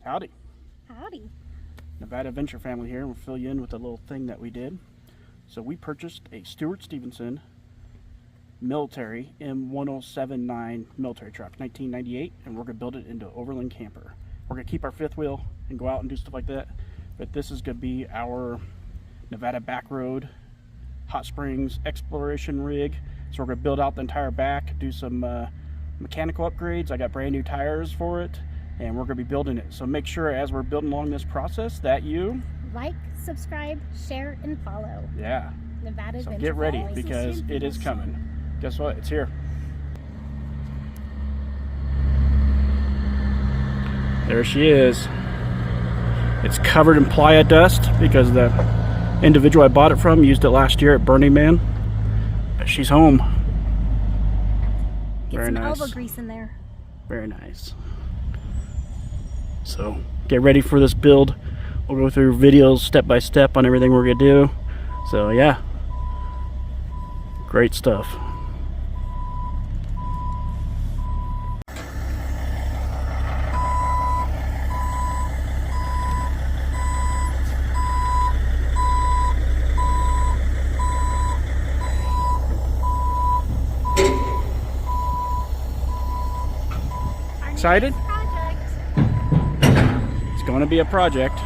Howdy. Howdy. Nevada Venture family here, and we'll fill you in with a little thing that we did. So we purchased a Stewart Stevenson military m1079 military truck, 1998, and we're going to build it into an Overland camper. We're going to keep our fifth wheel and go out and do stuff like that, but this is going to be our Nevada back road, hot springs exploration rig. So we're going to build out the entire back, do some mechanical upgrades. I got brand new tires for it, and we're going to be building it. So make sure as we're building along this process that you like, subscribe, share, and follow. Yeah. Nevada So Venture get ready family. because it is coming. Guess what? It's here. There she is. It's covered in playa dust because the individual I bought it from used it last year at Burning Man. But she's home. Get Very some nice. elbow grease in there. Very nice. So get ready for this build. We'll go through videos step by step on everything we're gonna do. So yeah, great stuff. Excited? Project. It's going to be a project.